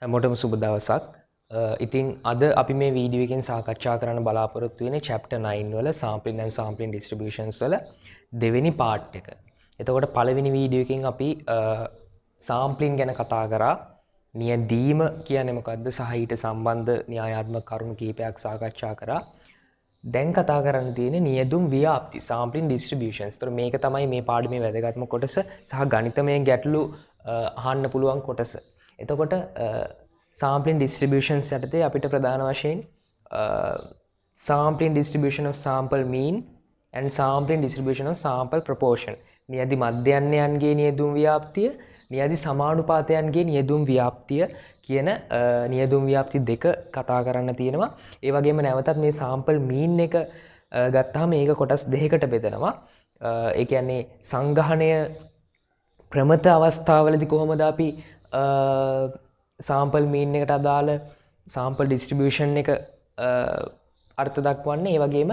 හැමෝටම සුබ දවසක්. ඉතින් අද අපි මේ වීඩියෝ එකෙන් සාකච්ඡා කරන්න බලාපොරොත්තු වෙන්නේ chapter 9 වල sampling and sampling distributions වල දෙවෙනි part එක. එතකොට පළවෙනි වීඩියෝ එකෙන් අපි sampling ගැන කතා කරා. නියැදීම කියන්නේ මොකක්ද සහ ඊට සම්බන්ධ න්‍යායාත්මක කරුණු කිහිපයක් සාකච්ඡා කරා. දැන් කතා කරන්න තියෙන්නේ නියදුම් ව්‍යාප්ති sampling distributions. ඒතර මේක තමයි මේ පාඩමේ වැදගත්ම කොටස සහ ගණිතමය ගැටලු අහන්න පුළුවන් කොටස. එතකොට sampling distributions යටතේ අපිට ප්‍රධාන වශයෙන් sampling distribution of sample mean and sampling distribution of sample proportion නියදි මධ්‍යයන්යන්ගේ නියදුම් ව්‍යාප්තිය නියදි සමානුපාතයන්ගේ නියදුම් ව්‍යාප්තිය කියන නියදුම් ව්‍යාප්ති දෙක කතා කරන්න තියෙනවා. ඒ වගේම නැවතත් මේ sample mean එක ගත්තාම මේක කොටස් දෙකකට බෙදෙනවා. ඒ කියන්නේ සංගහණය ප්‍රමත අවස්ථාවලදී කොහොමද අපි sample mean එකට අදාළ sample distribution එක අර්ථ දක්වන්නේ. ඒ වගේම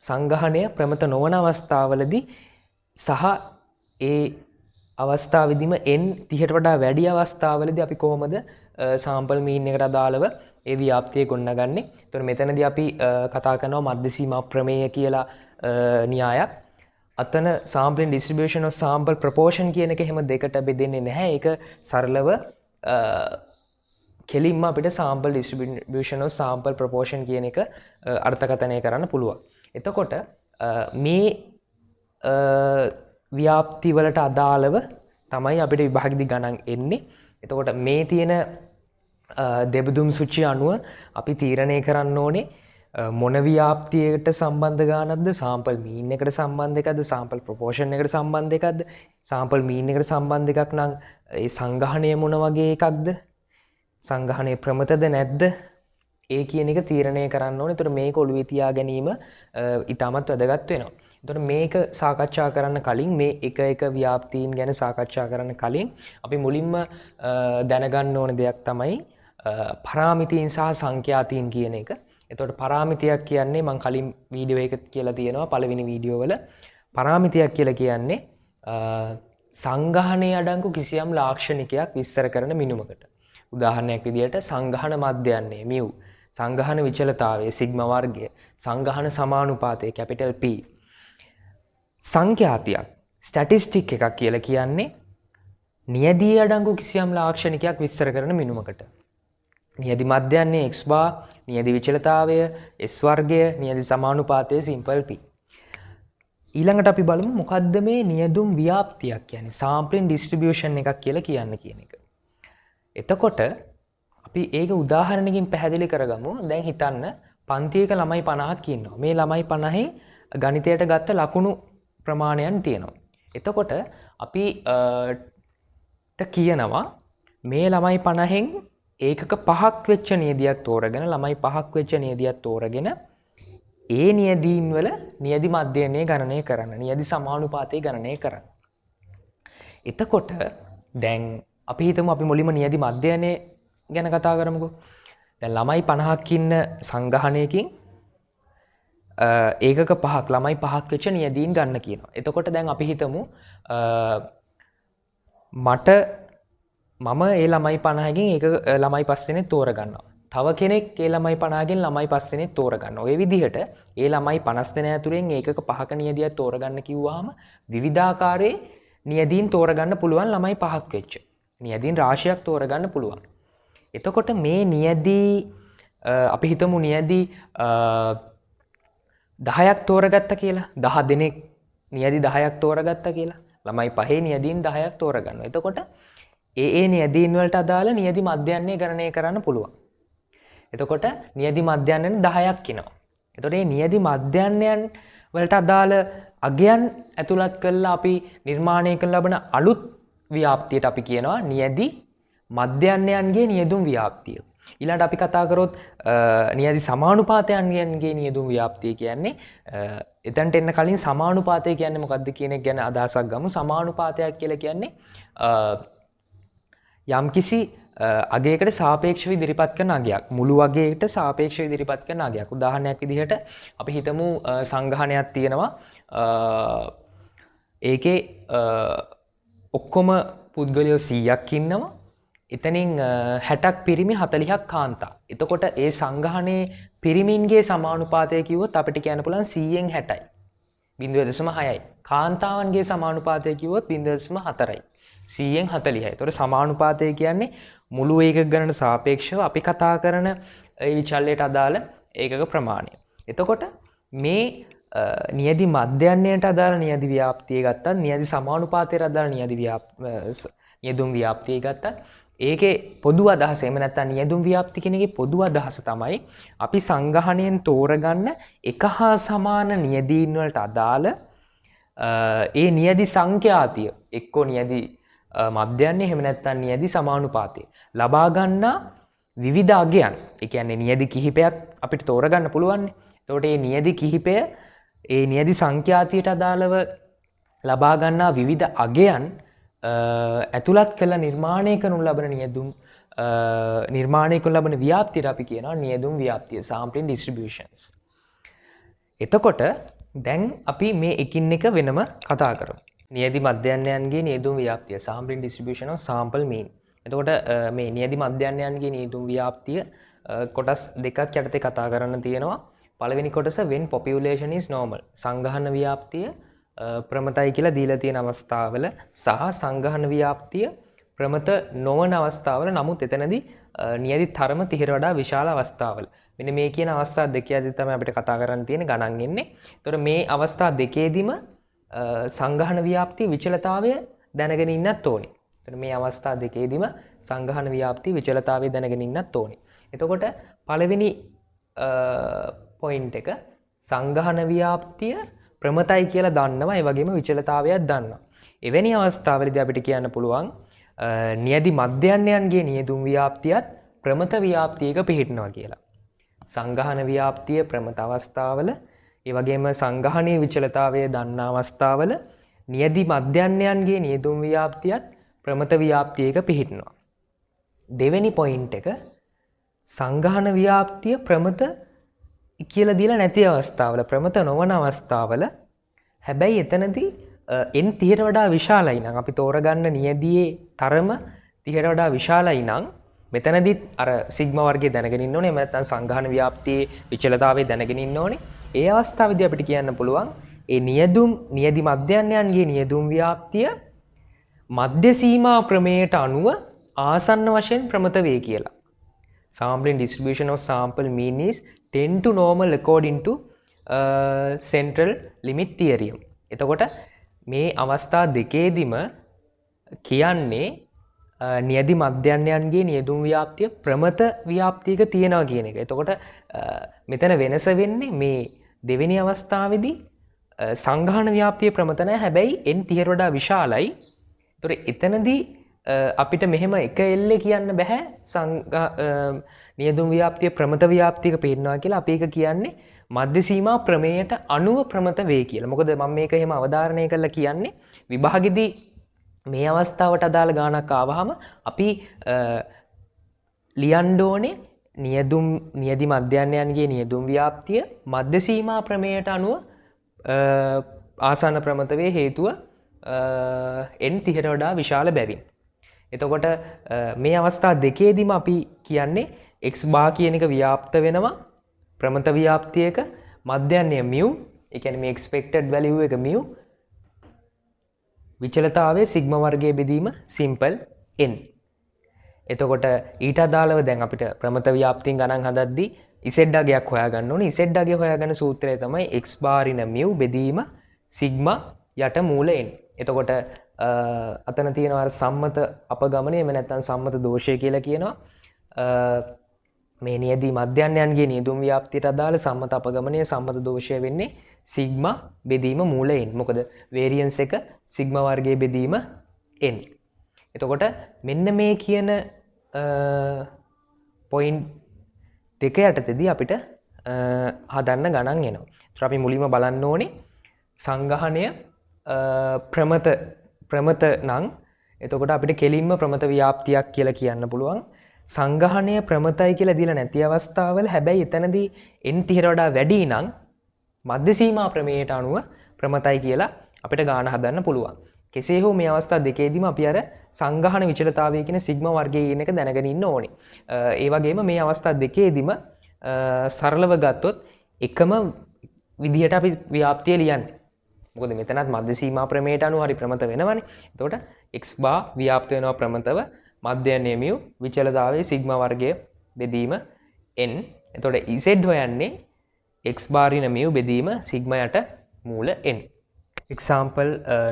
සංගහණය ප්‍රමත නොවන අවස්ථාවලදී සහ ඒ අවස්ථාවේදීම n 30ට වඩා වැඩි අවස්ථාවලදී අපි කොහොමද sample mean එකට අදාළව ඒ ව්‍යාප්තිය ගොඩනගන්නේ. එතකොට මෙතනදී අපි කතා කරනවා මධ්‍ය සීමා ප්‍රමේය කියලා න්‍යායක්. අතන sampling distribution of sample proportion කියන එක එහෙම දෙකට බෙදෙන්නේ නැහැ. ඒක සරලව කෙලින්ම අපිට sample distribution of sample proportion කියන එක අර්ථකථනය කරන්න පුළුවන්. එතකොට මේ ව්‍යාප්ති වලට අදාළව තමයි අපිට විභාගෙදි ගණන් එන්නේ. එතකොට මේ තියෙන දෙබදුම් සුචි අනුව අපි තීරණය කරන්න ඕනේ මොන ව්‍යාප්තියකට සම්බන්ධ ගානක්ද, sample mean එකට සම්බන්ධ එකක්ද, sample proportion එකට සම්බන්ධ එකක්ද, sample mean එකට සම්බන්ධ එකක් නම් ඒ සංගහණය මොන වගේ එකක්ද, සංගහණය ප්‍රමතද නැද්ද, ඒ කියන එක තීරණය කරන්න ඕනේ. ඒතර මේක ඔළුවේ තියා ගැනීම ඉතාමත් වැදගත් වෙනවා. එතකොට මේක සාකච්ඡා කරන්න කලින් මේ එක ව්‍යාප්තීන් ගැන සාකච්ඡා කරන්න කලින් අපි මුලින්ම දැනගන්න ඕන දෙයක් තමයි පරාමිතීන් සහ සංඛ්‍යාතීන් කියන එක. එතකොට පරාමිතියක් කියන්නේ මම කලින් වීඩියෝ එකක කියලා තියෙනවා පළවෙනි වීඩියෝ වල පරාමිතියක් කියලා කියන්නේ සංගහණයේ අඩංගු කිසියම් ලාක්ෂණිකයක් විස්තර කරන මිනුමකට. උදාහරණයක් විදිහට සංගහන මධ්‍යයන්නේ μ, සංගහන විචලතාවය සිග්මා වර්ගය, සංගහන සමානුපාතය කැපිටල් P. සංඛ්‍යාතියක් ස්ටැටිස්ටික් එකක් කියලා කියන්නේ නියදී අඩංගු කිසියම් ලාක්ෂණිකයක් විස්තර කරන මිනුමකට. නියදි මධ්‍යයන්නේ x bar, නියදි විචලතාවය s වර්ගය, නියදි සමානුපාතය සිම්පල් p. ඊළඟට අපි බලමු මොකද්ද මේ නියදුම් ව්‍යාප්තියක් කියන්නේ sampling distribution එකක් කියලා කියන එක. එතකොට අපි ඒක උදාහරණකින් පැහැදිලි කරගමු. දැන් හිතන්න පන්තියක ළමයි 50ක් ඉන්නවා. මේ ළමයි 50න් ගණිතයට ගත්ත ලකුණු ප්‍රමාණයන් තියෙනවා. එතකොට අපි කියනවා මේ ළමයි 50න් ඒකක 5ක් වෙච්ච නියදියක් තෝරගෙන ළමයි 5ක් වෙච්ච නියදියක් තෝරගෙන ඒ නියදීන් වල නියදි මධ්‍යයනය ගණනය කරන්න, නියදි සමානුපාතය ගණනය කරන්න. එතකොට දැන් අපි හිතමු අපි මුලින්ම නියදි මධ්‍යයනය ගැන කතා කරමුකෝ. දැන් ළමයි 50ක් ඉන්න සංගහණයකින් ඒකක 5ක් ළමයි 5ක් වෙච්ච නියදීන් ගන්න කියනවා. එතකොට දැන් අපි හිතමු මම ඒ ළමයි 50කින් ඒක ළමයි 5 දෙනෙක් තෝරගන්නවා. තව කෙනෙක් ඒ ළමයි 50කින් ළමයි 5 දෙනෙක් තෝරගන්නවා. ඔය විදිහට ඒ ළමයි 50 දෙනා ඇතුලෙන් ඒකක 5ක නියදියක් තෝරගන්න කිව්වහම විවිධාකාරයේ නියදීන් තෝරගන්න පුළුවන් ළමයි 5ක් වෙච්ච. නියදීන් රාශියක් තෝරගන්න පුළුවන්. එතකොට මේ නියදී අපි හිතමු නියදී 10ක් තෝරගත්ත කියලා. 10 දෙනෙක් නියදි 10ක් තෝරගත්ත කියලා. ළමයි 5 නියදීන් 10ක් තෝරගන්නවා. එතකොට ඒ නියදීන් වලට අදාළ නියදි මධ්‍යයන්ය ගණනය කරන්න පුළුවන්. එතකොට නියදි මධ්‍යයන්යන් 10ක් එනවා. එතකොට මේ නියදි මධ්‍යයන්යන් වලට අදාළ අගයන් ඇතුළත් කරලා අපි නිර්මාණය කරන ලබන අලුත් ව්‍යාප්තියට අපි කියනවා නියදි මධ්‍යයන්යන්ගේ නියදුම් ව්‍යාප්තිය. ඊළඟට අපි කතා කරොත් නියදි සමානුපාතයන්ගේ නියදුම් ව්‍යාප්තිය කියන්නේ එතනට එන්න කලින් සමානුපාතය කියන්නේ මොකක්ද කියන එක ගැන අදහසක් ගමු. සමානුපාතයක් කියලා කියන්නේ යම්කිසි අගයකට සාපේක්ෂව ඉදිරිපත් කරන අගයක්. මුළු අගයකට සාපේක්ෂව ඉදිරිපත් කරන අගයක්. උදාහරණයක් විදිහට අපි හිතමු සංගහනයක් තියෙනවා. ඒකේ ඔක්කොම පුද්ගලයෝ 100ක් ඉන්නවා. එතනින් 60ක් පිරිමි 40ක් කාන්තා. එතකොට ඒ සංගහනයේ පිරිමින්ගේ සමානුපාතය කිව්වොත් අපිට කියන්න පුළුවන් 100න් 60යි. 0.6යි. කාන්තාවන්ගේ සමානුපාතය කිව්වොත් 0.4යි. 100න් 40යි. එතකොට සමානුපාතය කියන්නේ මුළු ඒකක ගණනට සාපේක්ෂව අපි කතා කරන ඒ විචල්‍යයට අදාළ ඒකක ප්‍රමාණය. එතකොට මේ නියදි මධ්‍යයන්යට අදාළ නියදි ව්‍යාප්තිය ගත්තත් නියදි සමානුපාතයට අදාළ නියදුම් ව්‍යාප්තිය ගත්තත් ඒකේ පොදු අදහස එහෙම නැත්නම් නියදුම් ව්‍යාප්ති කියන එකේ පොදු අදහස තමයි අපි සංගහණයෙන් තෝරගන්න එක හා සමාන නියදීන් වලට අදාළ ඒ නියදි සංඛ්‍යාතිය එක්කෝ නියදි මධ්‍යයන්නේ එහෙම නැත්නම් නියදි සමානුපාතය ලබා ගන්නා විවිධ අගයන්. ඒ කියන්නේ නියදි කිහිපයක් අපිට තෝරගන්න පුළුවන්. එතකොට මේ නියදි කිහිපය ඒ නියදි සංඛ්‍යාතියට අදාළව ලබා ගන්නා විවිධ අගයන් ඇතුළත් කළ නිර්මාණය කරනු ලබන නියදුම් නිර්මාණය කරනු ලබන ව්‍යාප්තියට අපි කියනවා නියදුම් ව්‍යාප්තිය sampling distributions. එතකොට දැන් අපි මේ එකින් එක වෙනම කතා කරමු. නියදි මධ්‍යයන්යන්ගේ නියදුම් ව්‍යාප්තිය sampling distribution of sample mean. එතකොට මේ නියදි මධ්‍යයන්යන්ගේ නියදුම් ව්‍යාප්තිය කොටස් දෙකක් යටතේ කතා කරන්න තියෙනවා. පළවෙනි කොටස when population is normal. සංගහන ව්‍යාප්තිය ප්‍රමතයි කියලා දීලා තියෙන අවස්ථාවල සහ සංගහන ව්‍යාප්තිය ප්‍රමත නොවන අවස්ථාවල නමුත් එතනදී නියදි තරම 30ට වඩා විශාල අවස්ථාවල. මෙන්න මේ කියන අවස්ථා දෙකේදී තමයි අපිට කතා කරන්න තියෙන ගණන් එන්නේ. ඒතකොට මේ අවස්ථා දෙකේදීම සංගහන ව්‍යාප්තිය විචලතාවය දැනගෙන ඉන්නත් ඕනේ. එතකොට මේ අවස්ථා දෙකේදීම සංගහන ව්‍යාප්තිය විචලතාවය දැනගෙන ඉන්නත් ඕනේ. එතකොට පළවෙනි පොයින්ට් එක සංගහන ව්‍යාප්තිය ප්‍රමතයි කියලා දන්නවා ඒ වගේම විචලතාවයක් දන්නවා. එවැනි අවස්ථාවලදී අපිට කියන්න පුළුවන් නියදි මධ්‍යයන්යන්ගේ නියදුම් ව්‍යාප්තියත් ප්‍රමත ව්‍යාප්තියක පිහිටනවා කියලා. සංගහන ව්‍යාප්තිය ප්‍රමත අවස්ථාවල ඒ වගේම සංගහනයේ විචලතාවය දන්නා අවස්ථාවල නියදි මධ්‍යයන්යන්ගේ නියදුම් ව්‍යාප්තියත් ප්‍රමත ව්‍යාප්තියක පිහිටනවා. දෙවෙනි පොයින්ට් එක සංගහන ව්‍යාප්තිය ප්‍රමත කියලා දීලා නැති අවස්ථාවල ප්‍රමත නොවන අවස්ථාවල හැබැයි එතනදී n 30ට වඩා විශාලයි නම් අපි තෝරගන්න නියදියේ තරම 30ට වඩා විශාලයි නම් මෙතනදිත් අර සිග්මා වර්ගය දැනගෙන ඉන්න ඕනේ. එහෙම නැත්නම් සංගහන ව්‍යාප්තියේ විචලතාවය දැනගෙන ඉන්න ඕනේ. ඒ අවස්ථාවේදී අපිට කියන්න පුළුවන් ඒ නියදි මධ්‍යයන්යන්ගේ නියදුම් ව්‍යාප්තිය මධ්‍ය සීමා ප්‍රමේයට අනුව ආසන්න වශයෙන් ප්‍රමත වේ කියලා. Sampling distribution of sample mean is tend to normal according to central limit theorem. එතකොට මේ අවස්ථා දෙකේදීම කියන්නේ නියදි මධ්‍යයන්යන්ගේ නියදුම් ව්‍යාප්තිය ප්‍රමත ව්‍යාප්තියක තියෙනවා කියන එක. එතකොට මෙතන වෙනස වෙන්නේ මේ දෙවෙනි අවස්ථාවේදී සංගහන ව්‍යාප්තිය ප්‍රමත නැහැ හැබැයි n 30ට වඩා විශාලයි. එතකොට එතනදී අපිට මෙහෙම එක එල්ලේ කියන්න බෑ නියදුම් ව්‍යාප්තිය ප්‍රමත ව්‍යාප්තියක පේනවා කියලා. අපි ඒක කියන්නේ මධ්‍ය සීමා ප්‍රමේයට අනුව ප්‍රමත වේ කියලා. මොකද මම මේක එහෙම අවධාරණය කරලා කියන්නේ විභාගෙදී මේ අවස්ථාවට අදාළ ගානක් ආවහම අපි ලියන්න ඕනේ නියදි මධ්‍යයන්යන්ගේ නියදුම් ව්‍යාප්තිය මධ්‍ය සීමා ප්‍රමේයට අනුව ආසන්න ප්‍රමත වේ හේතුව n 30ට වඩා විශාල බැවින්. එතකොට මේ අවස්ථා දෙකේදීම අපි කියන්නේ x බා කියන එක ව්‍යාප්ත වෙනවා ප්‍රමත ව්‍යාප්තියක මධ්‍යයන්ය μ ඒ කියන්නේ මේ expected value එක μ විචලතාවයේ සිග්මා වර්ගයේ බෙදීම simple n. එතකොට ඊට අදාළව දැන් අපිට ප්‍රමත ව්‍යාප්තියෙන් ගණන් හදද්දී z අගයක් හොයාගන්න ඕනේ. z අගය හොයාගන්න සූත්‍රය තමයි x බාරින μ බෙදීම සිග්මා යට මූල n. එතකොට අතන තියෙනවා සම්මත අපගමනය එහෙම නැත්නම් සම්මත දෝෂය කියලා කියනවා. මේ නියදි මධ්‍යයන්යන්ගේ නියදුම් ව්‍යාප්තියට අදාළ සම්මත අපගමනය සම්මත දෝෂය වෙන්නේ සිග්මා බෙදීම මූල n. මොකද වේරියන්ස් එක සිග්මා වර්ගයේ බෙදීම n. එතකොට මෙන්න මේ කියන පොයින්ට් දෙක යටතේදී අපිට හදන්න ගණන් එනවා. ඒත් අපි මුලින්ම බලන්න ඕනේ සංගහණය ප්‍රමත නම් එතකොට අපිට කෙලින්ම ප්‍රමත ව්‍යාප්තියක් කියලා කියන්න පුළුවන්. සංගහණය ප්‍රමතයි කියලා දීලා නැති අවස්ථාවල හැබැයි එතනදී n 30ට වඩා වැඩි නම් මධ්‍ය සීමා ප්‍රමේයට අනුව ප්‍රමතයි කියලා අපිට ගාන හදන්න පුළුවන්. කෙසේ හෝ මේ අවස්ථා දෙකේදීම අපි අර සංගහන විචලතාවය කියන සිග්මා වර්ගය කියන එක දැනගෙන ඉන්න ඕනේ. ඒ වගේම මේ අවස්ථා දෙකේදීම සරලව ගත්තොත් එකම විදිහට අපි ව්‍යාප්තිය ලියන්නේ. මොකද මෙතනත් මධ්‍ය සීමා ප්‍රමේයට අනුව හරි ප්‍රමත වෙනවනේ. එතකොට x බා ව්‍යාප්ත වෙනවා ප්‍රමතව මධ්‍යයන්‍ය mu විචලතාවයේ සිග්මා වර්ගය බෙදීම n. එතකොට z හොයන්නේ x බාරින mu බෙදීම සිග්මා යට මූල n. example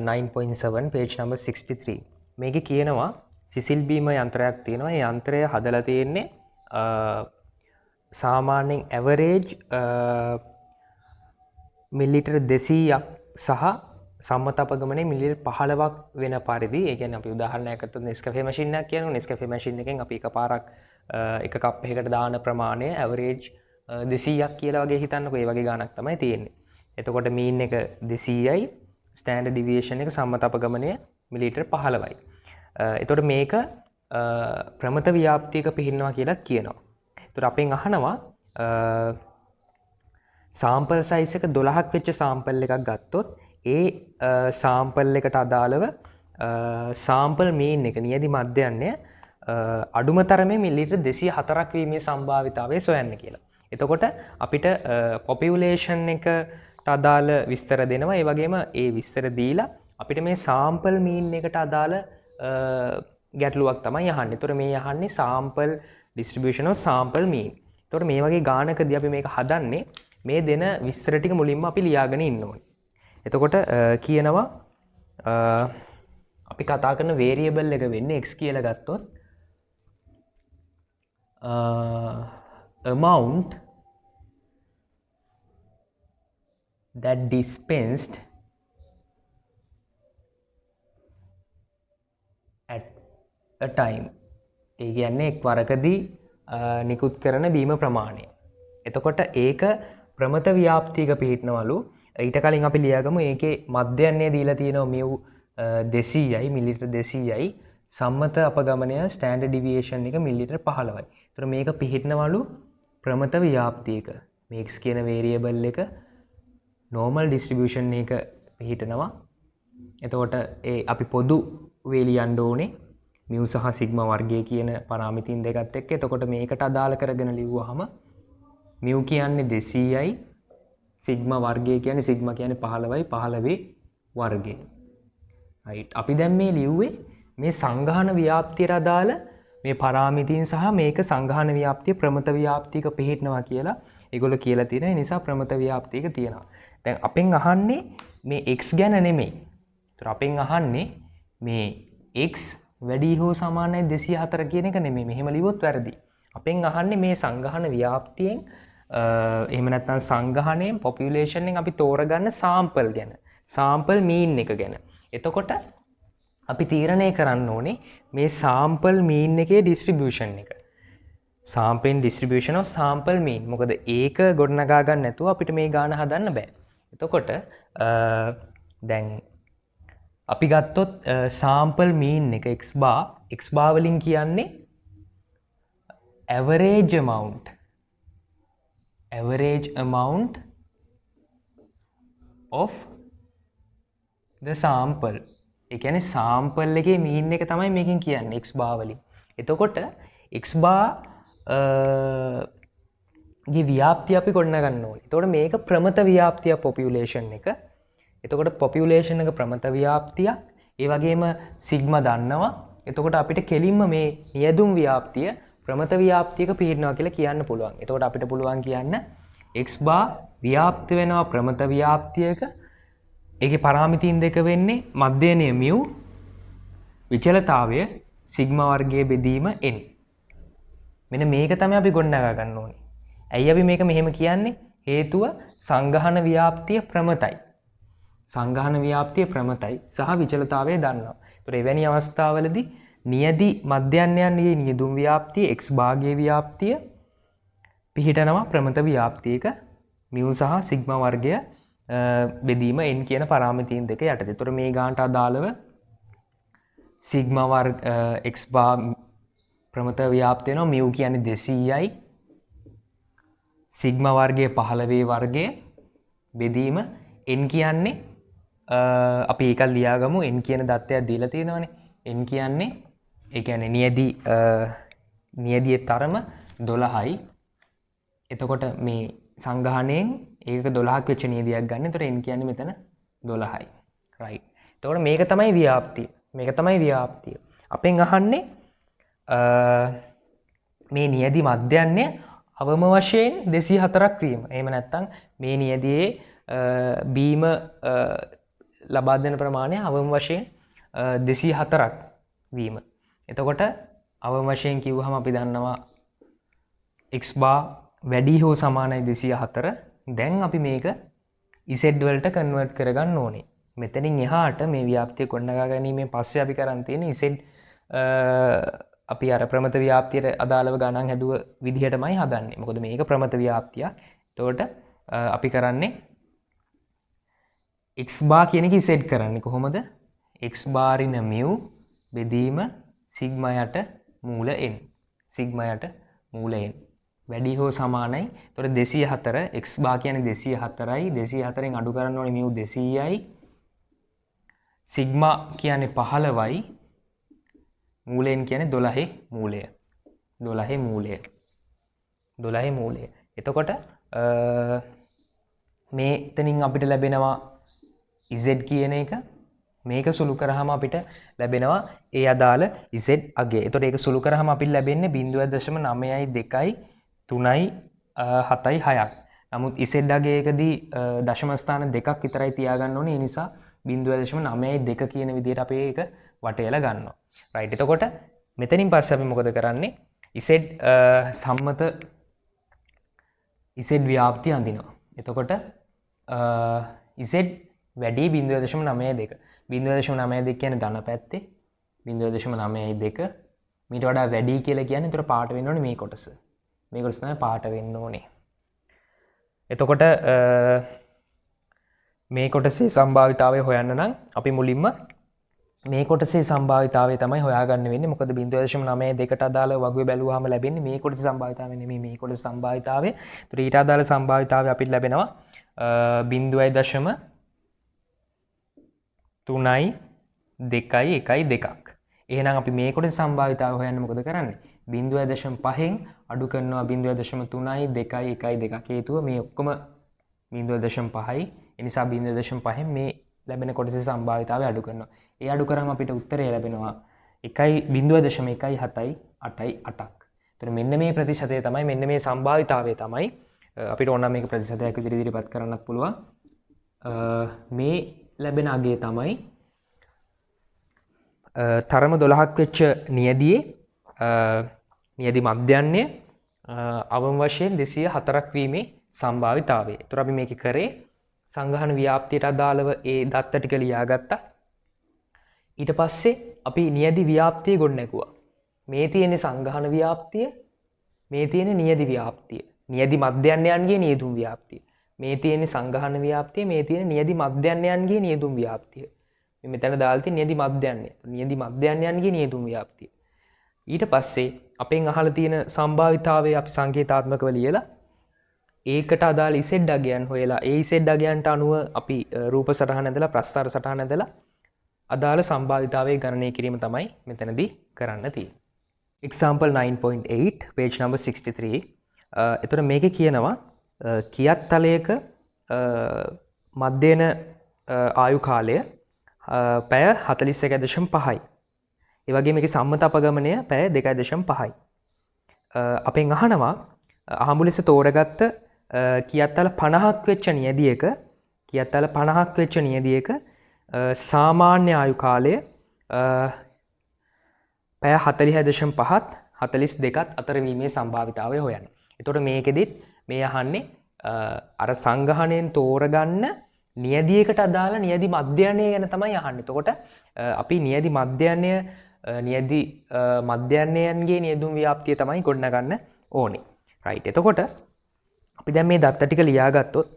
9.7 page number 63. මේකේ කියනවා සිසිල් බීම යන්ත්‍රයක් තියෙනවා. ඒ යන්ත්‍රය හදලා තියෙන්නේ සාමාන්‍යයෙන් average මිලිලිටර් 200ක් සහ සම්මත අපගමනයේ මිලිලිටර් 15ක් වෙන පරිදි. ඒ කියන්නේ අපි උදාහරණයක් ගත්තොත් Nescafe machine එකක් කියනවා. Nescafe machine එකෙන් අපි එකපාරක් එක කප් එකකට දාන ප්‍රමාණය average 200ක් කියලා වගේ හිතන්නකෝ. ඒ වගේ ගාණක් තමයි තියෙන්නේ. එතකොට mean එක 200යි, standard deviation එක සම්මත අපගමනය මිලිලිටර් 15යි. එතකොට මේක ප්‍රමත ව්‍යාප්තියක පිහිටනවා කියලා කියනවා. එතකොට අපෙන් අහනවා සාම්පල් සයිස් එක 12ක් වෙච්ච සාම්පල් එකක් ගත්තොත් ඒ සාම්පල් එකට අදාළව සාම්පල් මීන් එක නියැදි මධ්‍යයන්ය අඩුම තරමේ මිලිලිටර් 204ක් වීමේ සම්භාවිතාවය සොයන්න කියලා. එතකොට අපිට පොපියුලේෂන් එකට අදාළ විස්තර දෙනවා. ඒ වගේම ඒ විස්තර දීලා අපිට මේ සාම්පල් මීන් එකට අදාළ ගැටලුවක් තමයි අහන්නේ. එතකොට මේ අහන්නේ sample distribution of sample mean. එතකොට මේ වගේ ගානකදී අපි මේක හදන්නේ මේ දෙන විස්තර ටික මුලින්ම අපි ලියාගෙන ඉන්න ඕනේ. එතකොට කියනවා අපි කතා කරන variable එක වෙන්නේ x කියලා ගත්තොත් amount that dispensed at a time. ඒ කියන්නේ එක් වරකදී නිකුත් කරන බීම ප්‍රමාණය. එතකොට ඒක ප්‍රමත ව්‍යාප්තියක පිහිටනවලු. ඊට කලින් අපි ලියාගමු ඒකේ මධ්‍යයන්ය දීලා තියෙනවා mu 200යි මිලිලිටර් 200යි සම්මත අපගමනය ස්ටෑන්ඩඩ් ඩිවියේෂන් එක මිලිලිටර් 15යි. ඒතර මේක පිහිටනවලු ප්‍රමත ව්‍යාප්තියක. මේ x කියන වේරියබල් එක normal distribution එක පිහිටනවා. එතකොට ඒ අපි පොදු වේ ලියන්න ඕනේ mu සහ sigma වර්ගය කියන පාරාමිතින් දෙකත් එක්ක. එතකොට මේකට අදාළ කරගෙන ලිව්වහම mu කියන්නේ 200යි sigma වර්ගය කියන්නේ sigma කියන්නේ 15යි 15 වර්ගය. right. අපි දැන් මේ ලිව්වේ මේ සංඝාන ව්‍යාප්තියට අදාළ මේ පාරාමිතින් සහ මේක සංඝාන ව්‍යාප්තිය ප්‍රමත ව්‍යාප්තියක පිහිටනවා කියලා ඒගොල්ලෝ කියලා තියෙනවා. ඒ නිසා ප්‍රමත ව්‍යාප්තියක තියෙනවා. දැන් අපෙන් අහන්නේ මේ x ගැන නෙමෙයි. ඒතර අපෙන් අහන්නේ මේ x වැඩි හෝ සමානයි 204 කියන එක නෙමෙයි. මෙහෙම ලිව්වොත් වැරදි. අපෙන් අහන්නේ මේ සංඝාන ව්‍යාප්තියෙන් එහෙම නැත්නම් සංඝානයෙන් population එකෙන් අපි තෝරගන්න sample ගැන. sample mean එක ගැන. එතකොට අපි තීරණය කරන්න ඕනේ මේ sample mean එකේ distribution එක. sample distribution of sample mean. මොකද ඒක ගොඩනගා ගන්න නැතුව අපිට මේ ගාන හදන්න බෑ. එතකොට දැන් අපි ගත්තොත් sample mean එක x bar වලින් කියන්නේ average amount of the sample. ඒ කියන්නේ sample එකේ mean එක තමයි මේකෙන් කියන්නේ x bar වලින්. එතකොට x bar ගේ ව්‍යාප්තිය අපි ගොඩනගන්න ඕනේ. එතකොට මේක ප්‍රමත ව්‍යාප්තිය population එක. එතකොට population එක ප්‍රමත ව්‍යාප්තිය. ඒ වගේම sigma දන්නවා. එතකොට අපිට කෙලින්ම මේ නියදුම් ව්‍යාප්තිය ප්‍රමත ව්‍යාප්තියක පිහිටනවා කියලා කියන්න පුළුවන්. එතකොට අපිට පුළුවන් කියන්න x bar ව්‍යාප්ත වෙනවා ප්‍රමත ව්‍යාප්තියක. ඒකේ පාරාමිතීන් දෙක වෙන්නේ මධ්‍යයනය mu විචලතාවය sigma වර්ගයේ බෙදීම n. මෙන්න මේක තමයි අපි ගොඩනගා ගන්න ඕනේ. ඇයි අපි මේක මෙහෙම කියන්නේ? හේතුව සංඝාන ව්‍යාප්තිය ප්‍රමතයි. සංඝාන ව්‍යාප්තිය ප්‍රමතයි සහ විචලතාවය දන්නවා. ඒතර එවැනි අවස්ථාවලදී නියදි මධ්‍යයන්යන්ගේ නියදුම් ව්‍යාප්තිය x භාගයේ ව්‍යාප්තිය පිහිටනවා ප්‍රමත ව්‍යාප්තියක mu සහ sigma වර්ගය බෙදීම n කියන පාරාමිතීන් දෙක යටතේ. ඒතර මේ ගානට අදාළව sigma වර්ග x bar ප්‍රමත ව්‍යාප්තිය වෙනවා mu කියන්නේ 200යි sigma වර්ගයේ 15 වර්ගය බෙදීම n කියන්නේ අපි ඒක ලියාගමු n කියන දත්තයක් දීලා තියෙනවනේ. n කියන්නේ ඒ කියන්නේ නියදියේ තරම 12යි. එතකොට මේ සංගහණයෙන් ඒක 12ක් වෙච්ච නියදියක් ගන්න. එතකොට n කියන්නේ මෙතන 12යි. right. එතකොට මේක තමයි ව්‍යාප්තිය. මේක තමයි ව්‍යාප්තිය. අපෙන් අහන්නේ මේ නියදි මධ්‍යන්නේ අවම වශයෙන් 204ක් වීම. එහෙම නැත්නම් මේ නියදියේ බීම ලබා දෙන ප්‍රමාණය අවම වශයෙන් 204ක් වීම. එතකොට අවම වශයෙන් කිව්වහම අපි දන්නවා x bar වැඩි හෝ සමානයි 204. දැන් අපි මේක z වලට කන්වර්ට් කරගන්න ඕනේ. මෙතනින් එහාට මේ ව්‍යාප්තිය ගොඩනගා ගැනීමෙන් පස්සේ අපි කරන් තියෙන්නේ z අපි අර ප්‍රමත ව්‍යාප්තියට අදාළව ගණන් හැදුව විදිහටමයි හදන්නේ. මොකද මේක ප්‍රමත ව්‍යාප්තියක්. එතකොට අපි කරන්නේ x bar කියන එක z කරන්නේ කොහොමද? x bar ඉන mu බෙදීම සිග්මා යට මූල n. සිග්මා යට මූල n. වැඩි හෝ සමානයි. එතකොට 204 x bar කියන්නේ 204යි. 204න් අඩු කරන්න ඕනේ mu 200යි. සිග්මා කියන්නේ 15යි. මූලයෙන් කියන්නේ 12 මූලය. 12 මූලය. 12 මූලය. එතකොට මේතනින් අපිට ලැබෙනවා z කියන එක. මේක සුළු කරාම අපිට ලැබෙනවා ඒ අදාළ z අගය. එතකොට ඒක සුළු කරාම අපිට ලැබෙන්නේ 0.9යි 2යි 3යි 7යි 6ක්. නමුත් z අගයකදී දශම ස්ථාන දෙකක් විතරයි තියාගන්න ඕනේ. ඒ නිසා 0.9යි 2 කියන විදිහට අපි ඒක වටේලා ගන්නවා. right. එතකොට මෙතනින් පස්සේ අපි මොකද කරන්නේ? z සම්මත z ව්‍යාප්තිය අඳිනවා. එතකොට z වැඩි 0.92. 0.92 කියන්නේ ධන පැත්තේ 0.92 මීට වඩා වැඩි කියලා කියන්නේ ඒතර පාට වෙන්න ඕනේ මේ කොටස. මේ කොටස තමයි පාට වෙන්න ඕනේ. එතකොට මේ කොටසේ සම්භාවිතාවය හොයන්න නම් අපි මුලින්ම මේ කොටසේ සම්භාවිතාවය තමයි හොයාගන්න වෙන්නේ. මොකද 0.92ට අදාළ වගුවේ බැලුවාම ලැබෙන්නේ මේ කොටසේ සම්භාවිතාවය නෙමෙයි මේ කොටසේ සම්භාවිතාවය. ඒතර ඊට අදාළ සම්භාවිතාවය අපිට ලැබෙනවා 0.3යි 2යි 1ක්. එහෙනම් අපි මේ කොටසේ සම්භාවිතාවය හොයන්න මොකද කරන්නේ? 0.5න් අඩු කරනවා 0.3යි 2යි 1යි 2ක්. හේතුව මේ ඔක්කොම 0.5යි. ඒ නිසා 0.5න් මේ ලැබෙන කොටසේ සම්භාවිතාවය අඩු කරනවා. ඒ අඩු කරාම අපිට උත්තරය ලැබෙනවා 0.17යි 8යි 8ක්. එතකොට මෙන්න මේ ප්‍රතිශතය තමයි මෙන්න මේ සම්භාවිතාවය තමයි අපිට ඕන මේක ප්‍රතිශතයක් විදිහට ඉදිරිපත් කරන්නත් පුළුවන්. මේ ලැබෙන අගය තමයි තරම 12ක් වෙච්ච නියදියේ නියදි මධ්‍යන්නේ අවම වශයෙන් 204ක් වීමේ සම්භාවිතාවය. ඒතර අපි මේක කරේ සංගහන ව්‍යාප්තියට අදාළව ඒ දත්ත ටික ලියාගත්තා. ඊට පස්සේ අපි නියදි ව්‍යාප්තිය ගොඩනැගුවා. මේ තියෙන්නේ සංගහන ව්‍යාප්තිය, මේ තියෙන්නේ නියදි ව්‍යාප්තිය. නියදි මධ්‍යන්නයන්ගේ නියදුම් ව්‍යාප්තිය. මේ තියෙන්නේ සංගහන ව්‍යාප්තිය, මේ තියෙන්නේ නියදි මධ්‍යන්නයන්ගේ නියදුම් ව්‍යාප්තිය. මේ මෙතන දාලා තියෙන නියදි මධ්‍යන්නය. නියදි මධ්‍යන්නයන්ගේ නියදුම් ව්‍යාප්තිය. ඊට පස්සේ අපෙන් අහලා තියෙන සම්භාවිතාවය අපි සංකේතාත්මකව ලියලා ඒකට අදාළ ඉසෙඩ් අගයන් හොයලා ඒ ඉසෙඩ් අගයන්ට අනුව අපි රූප සටහන ඇඳලා ප්‍රස්ථාර සටහන ඇඳලා අදාළ සම්භාවිතාවය ගණනය කිරීම තමයි මෙතනදී කරන්න තියෙන්නේ. Example 9.8 page number 63. එතකොට මේකේ කියනවා කියත් තලයක මධ්‍යන ආයු කාලය පැය 41.5යි. ඒ වගේම මේකේ සම්මත අපගමනය පැය 2.5යි. අපෙන් අහනවා අහඹු ලෙස තෝරගත්ත කියත්තල 50ක් වෙච්ච නියදියක කියත්තල 50ක් වෙච්ච නියදියක සාමාන්‍ය ආයු කාලය පැය 40.5ත් 42ත් අතර වීමේ සම්භාවිතාවය හොයන්න. එතකොට මේකෙදිත් මේ අහන්නේ අර සංගහණයෙන් තෝරගන්න නියදියකට අදාළ නියදි මධ්‍යයනය ගැන තමයි අහන්නේ. එතකොට අපි නියදි මධ්‍යයනය නියදි මධ්‍යයනයන්ගේ නියදුම් ව්‍යාප්තිය තමයි ගොඩනගන්න ඕනේ. right. එතකොට අපි දැන් මේ දත්ත ටික ලියාගත්තොත්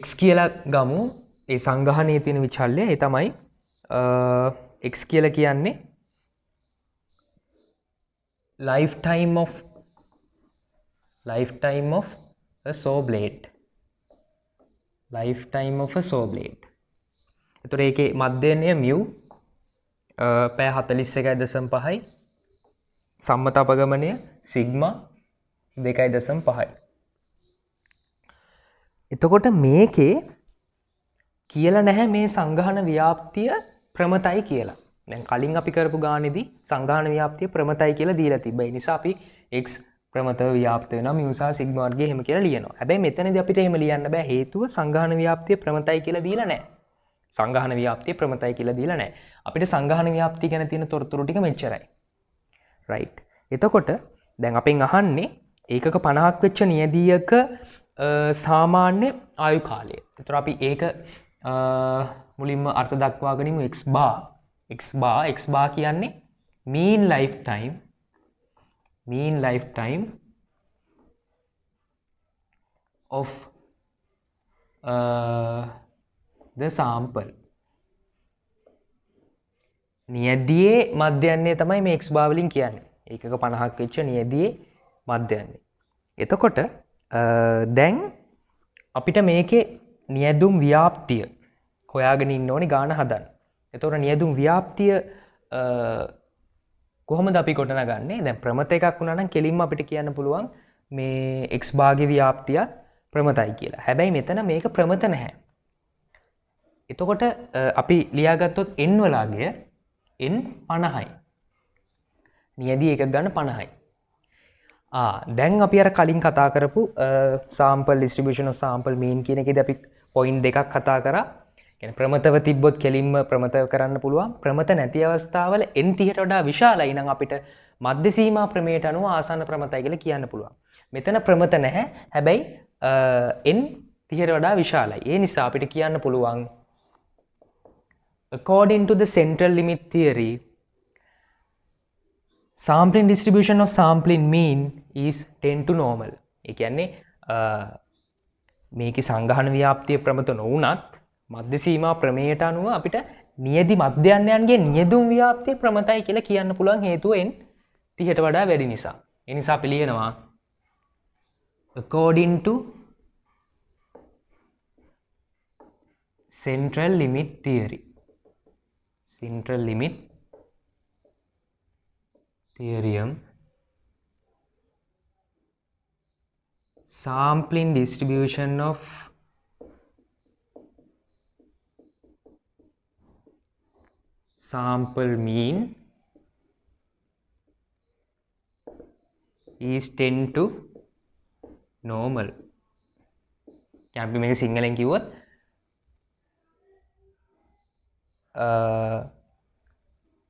x කියලා ගමු. ඒ සංගහනයේ තියෙන විචල්්‍යය ඒ තමයි x කියලා කියන්නේ lifetime of a saw blade. lifetime of a saw blade. එතකොට ඒකේ මධ්‍යයනය mu පැය 41.5යි සම්මත අපගමනය sigma 2.5යි. එතකොට මේකේ කියලා නැහැ මේ සංගහන ව්‍යාප්තිය ප්‍රමතයි කියලා. දැන් කලින් අපි කරපු ගානේදී සංගහන ව්‍යාප්තිය ප්‍රමතයි කියලා දීලා තිබ්බා. ඒ නිසා අපි x ප්‍රමතව ව්‍යාප්ත වෙනවා mu සහ sigma වර්ගය එහෙම කියලා ලියනවා. හැබැයි මෙතනදී අපිට එහෙම ලියන්න බෑ හේතුව සංගහන ව්‍යාප්තිය ප්‍රමතයි කියලා දීලා නැහැ. සංගහන ව්‍යාප්තිය ප්‍රමතයි කියලා දීලා නැහැ. අපිට සංගහන ව්‍යාප්තිය ගැන තියෙන තොරතුරු ටික මෙච්චරයි. right. එතකොට දැන් අපෙන් අහන්නේ ඒකක 50ක් වෙච්ච නියදියක සාමාන්‍ය ආයු කාලය. එතකොට අපි ඒක මුලින්ම අර්ථ දක්වා ගනිමු x bar කියන්නේ mean lifetime of the sample. නියදියේ මධ්‍යයන්නේ තමයි මේ x bar වලින් කියන්නේ. ඒකක 50ක් වෙච්ච නියදියේ මධ්‍යයන්නේ. එතකොට දැන් අපිට මේකේ නියදුම් ව්‍යාප්තිය හොයාගෙන ඉන්න ඕනේ ගාන හදන්න. එතකොට නියදුම් ව්‍යාප්තිය කොහොමද අපි ගොඩනගන්නේ? දැන් ප්‍රමත එකක් වුණා නම් කෙලින්ම අපිට කියන්න පුළුවන් මේ x භාගයේ ව්‍යාප්තිය ප්‍රමතයි කියලා. හැබැයි මෙතන මේක ප්‍රමත නැහැ. එතකොට අපි ලියාගත්තොත් n වලගේ n 50යි. නියදී එකක් ගන්න 50යි. දැන් අපි අර කලින් කතා කරපු sample distribution of sample mean කියන එකේදී අපි point දෙකක් කතා කරා. කියන්නේ ප්‍රමතව තිබ්බොත් කෙලින්ම ප්‍රමතව කරන්න පුළුවන්. ප්‍රමත නැති අවස්ථාවල n 30ට වඩා විශාලයි නම් අපිට මධ්‍ය සීමා ප්‍රමේයට අනුව ආසන්න ප්‍රමතයි කියලා කියන්න පුළුවන්. මෙතන ප්‍රමත නැහැ. හැබැයි n 30ට වඩා විශාලයි. ඒ නිසා අපිට කියන්න පුළුවන් according to the central limit theory sampling distribution of sampling mean is 10 to normal. ඒ කියන්නේ මේකේ සංගහන ව්‍යාප්තිය ප්‍රමත නොවුනත් මධ්‍ය සීමා ප්‍රමේයට අනුව අපිට නියදි මධ්‍යයන්යන්ගේ නියදුම් ව්‍යාප්තිය ප්‍රමතයි කියලා කියන්න පුළුවන් හේතුව n 30ට වඩා වැඩි නිසා. ඒ නිසා අපි ලියනවා according to central limit theory. Central limit theorem sampling distribution of sample mean is 10 to normal. අපි මේක සිංහලෙන් කිව්වොත්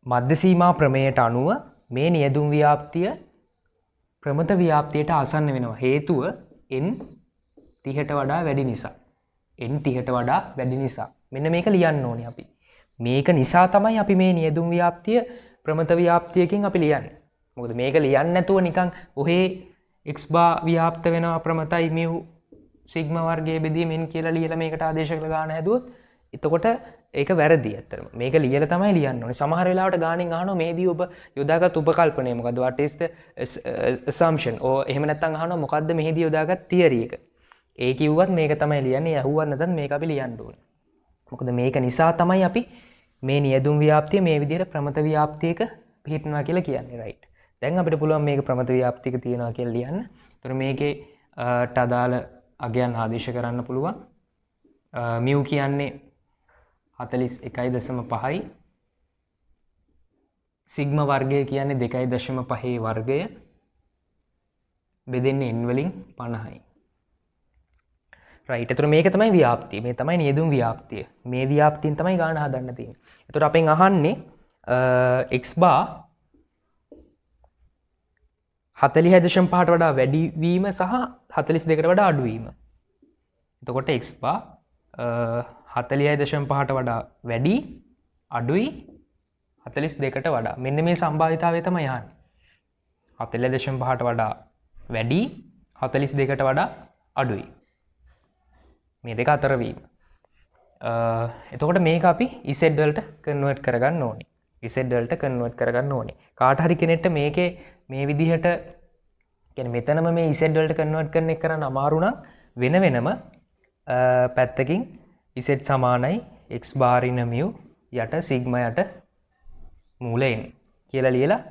මධ්‍ය සීමා ප්‍රමේයට අනුව මේ නියදුම් ව්‍යාප්තිය ප්‍රමත ව්‍යාප්තියට ආසන්න වෙනවා. හේතුව n 30ට වඩා වැඩි නිසා. n 30ට වඩා වැඩි නිසා. මෙන්න මේක ලියන්න ඕනේ අපි. මේක නිසා තමයි අපි මේ නියදුම් ව්‍යාප්තිය ප්‍රමත ව්‍යාප්තියකින් අපි ලියන්නේ. මොකද මේක ලියන්නේ නැතුව නිකන් ඔහේ x bar ව්‍යාප්ත වෙනවා ප්‍රමතයි mu sigma වර්ගයේ බෙදීමෙන් කියලා ලියලා මේකට ආදේශ කරලා ගන්න හැදුවොත් එතකොට ඒක වැරදි ඇත්තටම. මේක ලියලා තමයි ලියන්න ඕනේ. සමහර වෙලාවට ගානින් අහනවා මේදී ඔබ යොදාගත් උපකල්පනය මොකද්ද? what is the assumption? එහෙම නැත්නම් අහනවා මොකද්ද මෙහිදී යොදාගත් theory එක? ඒ කිව්වත් මේක තමයි ලියන්නේ. ඇහුවත් නැත්නම් මේක අපි ලියන්න ඕනේ. මොකද මේක නිසා තමයි අපි මේ නියදුම් ව්‍යාප්තිය මේ විදිහට ප්‍රමත ව්‍යාප්තියක පිහිටනවා කියලා කියන්නේ. right. දැන් අපිට පුළුවන් මේක ප්‍රමත ව්‍යාප්තියක තියනවා කියලා ලියන්න. ඒතර මේකේ අදාළ අගයන් ආදේශ කරන්න පුළුවන්. mu කියන්නේ 41.5යි. සිග්මා වර්ගය කියන්නේ 2.5 වර්ගය. බෙදෙන්නේ n වලින් 50යි. right. එතකොට මේක තමයි ව්‍යාප්තිය. මේ තමයි නියදුම් ව්‍යාප්තිය. මේ ව්‍යාප්තියෙන් තමයි ගාන හදන්න තියෙන්නේ. එතකොට අපෙන් අහන්නේ x bar 46.5ට වඩා වැඩි වීම සහ 42ට වඩා අඩු වීම. එතකොට x bar 46.5ට වඩා වැඩි අඩුයි 42ට වඩා. මෙන්න මේ සම්භාවිතාවය තමයි යහන්නේ. 46.5ට වඩා වැඩි 42ට වඩා අඩුයි. මේ දෙක අතර වීම. එතකොට මේක අපි z වලට කන්වර්ට් කරගන්න ඕනේ. z වලට කන්වර්ට් කරගන්න ඕනේ. කාට හරි කෙනෙක්ට මේකේ මේ විදිහට කියන්නේ මෙතනම මේ z වලට කන්වර්ට් කරන එක කරන්න අමාරු නම් වෙන වෙනම පැත්තකින් z සමානයි x බාර් ඉන mu යට සිග්මා යට මූල n කියලා ලියලා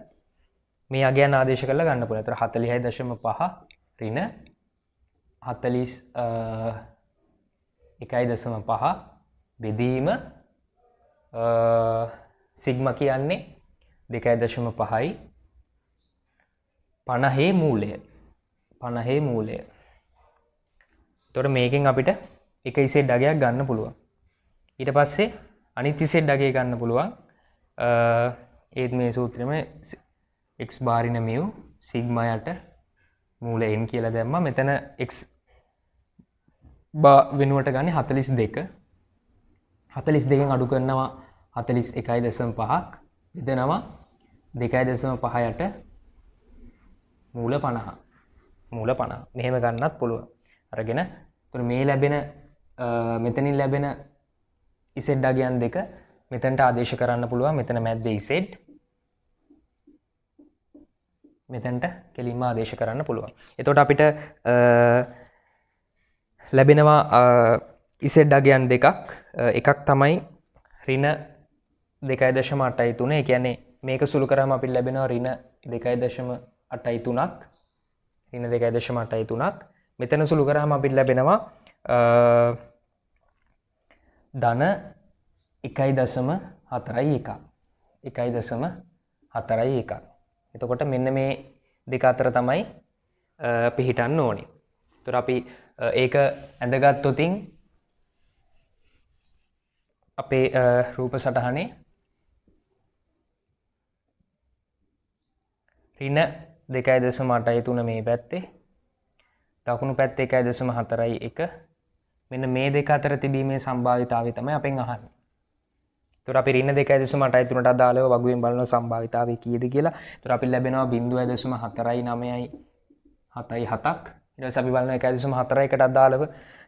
මේ අගයන් ආදේශ කරලා ගන්න පුළුවන්. ඒතර 40.5 ඍණ 1.5 බෙදීම සිග්මා කියන්නේ 2.5යි 50 මූලය. 50 මූලය. එතකොට මේකෙන් අපිට එක z අගයක් ගන්න පුළුවන්. ඊට පස්සේ අනිත් z අගය ගන්න පුළුවන්. ඒත් මේ සූත්‍රෙම x බාර් ඉන mu සිග්මා යට මූල n කියලා දැම්මා. මෙතන x වෙනුවට ගන්නේ 42. 42න් අඩු කරනවා 41.5ක් බෙදනවා 2.5 යට මූල 50. මූල 50. මෙහෙම ගන්නත් පුළුවන්. අරගෙන එතකොට මේ ලැබෙන මෙතනින් ලැබෙන z අගයන් දෙක මෙතනට ආදේශ කරන්න පුළුවන්. මෙතන මැද්දේ z මෙතනට කෙලින්ම ආදේශ කරන්න පුළුවන්. එතකොට අපිට ලැබෙනවා z අගයන් දෙකක්. එකක් තමයි ඍණ 2.83. ඒ කියන්නේ මේක සුළු කරාම අපිට ලැබෙනවා ඍණ 2.83ක්. ඍණ 2.83ක්. මෙතන සුළු කරාම අපිට ලැබෙනවා ධන 1.41. 1.41. එතකොට මෙන්න මේ දෙක අතර තමයි පිහිටන්න ඕනේ. ඒතර අපි ඒක ඇඳගත්තොතින් අපේ රූප සටහනේ ඍණ 2.83 මේ පැත්තේ දකුණු පැත්තේ 1.41. මෙන්න මේ දෙක අතර තිබීමේ සම්භාවිතාවය තමයි අපෙන් අහන්නේ. ඒතර අපි ඍණ 2.83ට අදාළව වගුවෙන් බලන සම්භාවිතාවය කීයද කියලා. ඒතර අපිට ලැබෙනවා 0.49යි 7යි 7ක්. ඊට පස්සේ අපි බලනවා 1.41ට අදාළව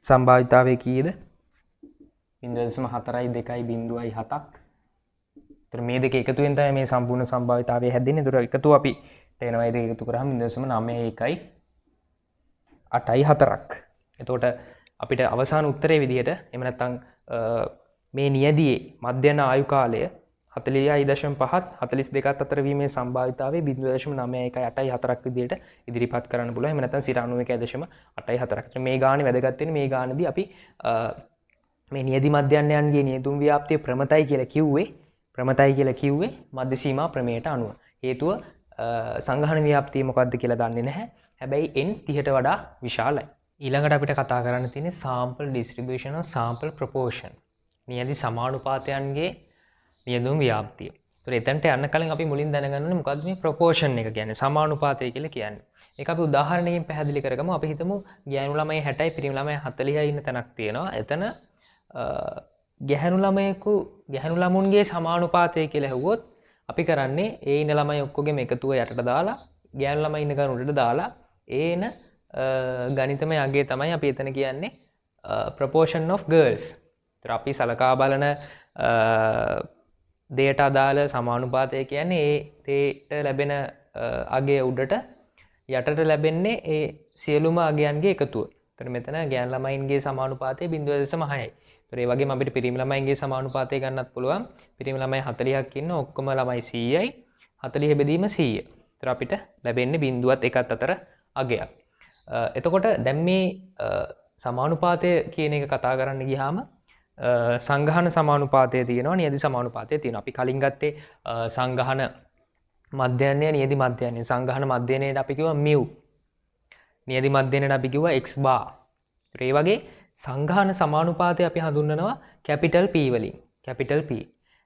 සම්භාවිතාවය කීයද? 0.4යි 2යි 0යි 7ක්. ඒතර මේ දෙක එකතුවෙන් තමයි මේ සම්පූර්ණ සම්භාවිතාවය හැදෙන්නේ. ඒතර එකතු අපි තේනවා ඒක එකතු කරාම 0.91යි 8යි 4ක්. එතකොට අපිට අවසාන උත්තරේ විදිහට එහෙම නැත්නම් මේ නියදියේ මධ්‍යන ආයු කාලය 40.5ත් 42ත් අතර වීමේ සම්භාවිතාවය 0.91යි 8යි 4ක් විදිහට ඉදිරිපත් කරන්න පුළුවන්. එහෙම නැත්නම් 91.8යි 4ක්. මේ ගානේ වැදගත් වෙන්නේ මේ ගානේදී අපි මේ නියදි මධ්‍යයන්යන්ගේ නියදුම් ව්‍යාප්තිය ප්‍රමතයි කියලා කිව්වේ මධ්‍ය සීමා ප්‍රමේයට අනුව. හේතුව සංඝහන ව්‍යාප්තිය මොකක්ද කියලා දන්නේ නැහැ. හැබැයි n 30ට වඩා විශාලයි. ඊළඟට අපිට කතා කරන්න තියෙන්නේ sample distribution or sample proportion. නියදි සමානුපාතයන්ගේ නියදුම් ව්‍යාප්තිය. ඒතර එතනට යන්න කලින් අපි මුලින් දැනගන්න ඕනේ මොකද්ද මේ proportion එක කියන්නේ? සමානුපාතය කියලා කියන්නේ. ඒක අපි උදාහරණයකින් පැහැදිලි කරගමු. අපි හිතමු ගෑනු ළමයි 60යි පිරිමි ළමයි 40යි ඉන්න තැනක් තියෙනවා. එතන ගැහැණු ළමුන්ගේ සමානුපාතය කියලා හෙව්වොත් අපි කරන්නේ ඒ ඉන්න ළමයි ඔක්කොගෙම එකතුව යටට දාලා ගැහැණු ළමයි ඉන්න ගාන උඩට දාලා ඒන ගණිතමය අගය තමයි අපි එතන කියන්නේ proportion of girls. ඒතර අපි සලකා බලන දෙයට අදාළ සමානුපාතය කියන්නේ ඒ දෙයට ලැබෙන අගය උඩට යටට ලැබෙන්නේ ඒ සියලුම අගයන්ගේ එකතුව. ඒතර මෙතන ගැහැණු ළමයින්ගේ සමානුපාතය 0.6යි. ඒ වගේම අපිට පිරිමි ළමයින්ගේ සමානුපාතය ගන්නත් පුළුවන්. පිරිමි ළමයි 40ක් ඉන්න ඔක්කොම ළමයි 100යි. 40 බෙදීම 100. ඒතර අපිට ලැබෙන්නේ 0.1ත් අතර අගයක්. එතකොට දැන් මේ සමානුපාතය කියන එක කතා කරන්න ගියාම සංඝහන සමානුපාතය තියෙනවා, නියදි සමානුපාතය තියෙනවා. අපි කලින් ගත්තේ සංඝහන මධ්‍යයන්ය, නියදි මධ්‍යයන්ය. සංඝහන මධ්‍යයනයට අපි කිව්වා mu. නියදි මධ්‍යයනයට අපි කිව්වා x bar. ඒ වගේ සංඝහන සමානුපාතය අපි හඳුන්වනවා capital P වලින්. capital P.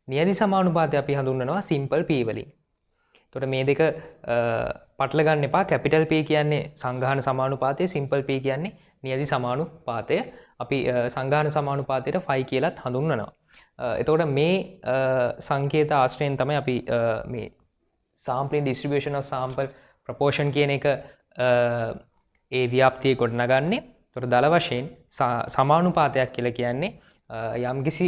නියදි සමානුපාතය අපි හඳුන්වනවා simple P වලින්. එතකොට මේ දෙක පටල ගන්න එපා. capital P කියන්නේ සංඝහන සමානුපාතය, simple P කියන්නේ නියදි සමානුපාතය. අපි සංඝහන සමානුපාතයට phi කියලාත් හඳුන්වනවා. එතකොට මේ සංකේත ආශ්‍රයෙන් තමයි අපි මේ sampling distribution of sample proportion කියන එක ඒ ව්‍යාප්තිය ගොඩනගන්නේ. එතකොට දල වශයෙන් සමානුපාතයක් කියලා කියන්නේ යම්කිසි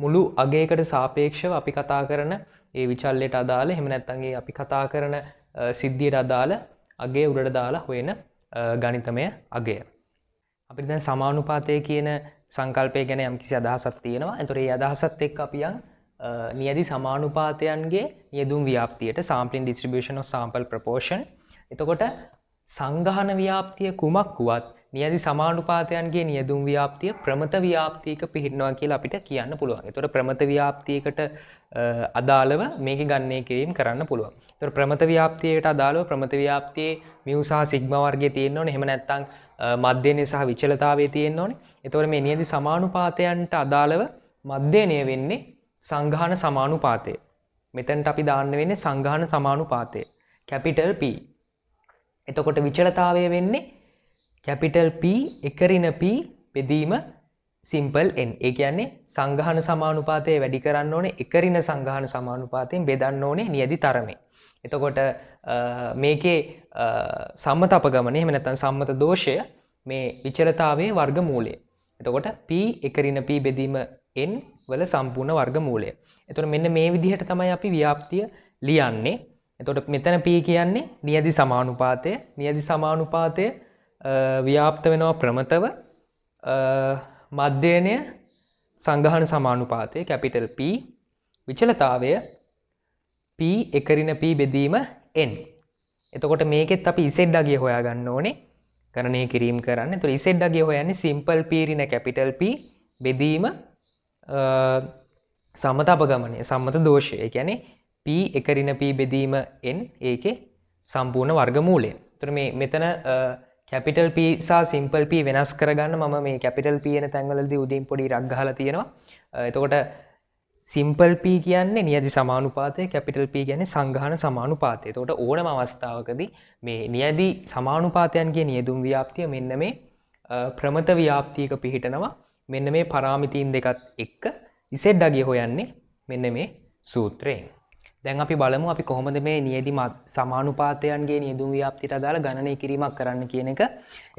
මුළු අගයකට සාපේක්ෂව අපි කතා කරන ඒ විචල්‍යයට අදාළ එහෙම නැත්නම් ඒ අපි කතා කරන සිද්ධියට අදාළ අගය උඩට දාලා හොයන ගණිතමය අගය. අපිට දැන් සමානුපාතය කියන සංකල්පය ගැන යම්කිසි අදහසක් තියෙනවා. එතකොට මේ අදහසත් එක්ක අපි නියදි සමානුපාතයන්ගේ නියදුම් ව්‍යාප්තියට sampling distribution of sample proportion. එතකොට සංගහන ව්‍යාප්තිය කුමක් වුවත් නියදි සමානුපාතයන්ගේ නියදුම් ව්‍යාප්තිය ප්‍රමත ව්‍යාප්තියක පිහිටනවා කියලා අපිට කියන්න පුළුවන්. එතකොට ප්‍රමත ව්‍යාප්තියකට අදාළව මේක ගණනය කිරීම කරන්න පුළුවන්. එතකොට ප්‍රමත ව්‍යාප්තියට අදාළව ප්‍රමත ව්‍යාප්තියේ mu සහ sigma වර්ගය තියෙන්න ඕනේ. එහෙම නැත්නම් මධ්‍යනය සහ විචලතාවය තියෙන්න ඕනේ. එතකොට මේ නියදි සමානුපාතයන්ට අදාළව මධ්‍යනය වෙන්නේ සංගහන සමානුපාතය. මෙතනට අපි දාන්න වෙන්නේ සංගහන සමානුපාතය. capital P. එතකොට විචලතාවය වෙන්නේ capital P එකරින P බෙදීම simple n. ඒ කියන්නේ සංගහන සමානුපාතය වැඩි කරන්න ඕනේ එකරින සංගහන සමානුපාතයෙන් බෙදන්න ඕනේ නියදි තරමේ. එතකොට මේකේ සම්මත අපගමනය එහෙම නැත්නම් සම්මත දෝෂය මේ විචලතාවයේ වර්ගමූලය. එතකොට p එකරින p බෙදීම n වල සම්පූර්ණ වර්ගමූලය. එතකොට මෙන්න මේ විදිහට තමයි අපි ව්‍යාප්තිය ලියන්නේ. එතකොට මෙතන p කියන්නේ නියදි සමානුපාතය. නියදි සමානුපාතය ව්‍යාප්ත වෙනවා ප්‍රමතව. මධ්‍යනය සංගහන සමානුපාතය capital P. විචලතාවය p එකරින p බෙදීම n. එතකොට මේකෙත් අපි z අගය හොයාගන්න ඕනේ. ගණනය කිරීම කරන්න. එතකොට z අගය හොයන්නේ simple p ඍණ capital P බෙදීම සම්මත අපගමනය සම්මත දෝෂය. ඒ කියන්නේ p එකරින p බෙදීම n ඒකේ සම්පූර්ණ වර්ගමූලය. එතකොට මේ මෙතන capital P සහ simple p වෙනස් කරගන්න මම මේ capital P එන තැන්වලදී උදින් පොඩි ඉරක් ගහලා තියෙනවා. එතකොට simple p කියන්නේ නියදි සමානුපාතය, capital P කියන්නේ සංගහන සමානුපාතය. එතකොට ඕනම අවස්ථාවකදී මේ නියදි සමානුපාතයන්ගේ නියදුම් ව්‍යාප්තිය මෙන්න මේ ප්‍රමත ව්‍යාප්තියක පිහිටනවා. මෙන්න මේ පාරාමිතීන් දෙකත් එක්ක z අගය හොයන්නේ මෙන්න මේ සූත්‍රයෙන්. දැන් අපි බලමු අපි කොහොමද මේ නියදි සමානුපාතයන්ගේ නියදුම් ව්‍යාප්තියට අදාළ ගණනය කිරීමක් කරන්න කියන එක.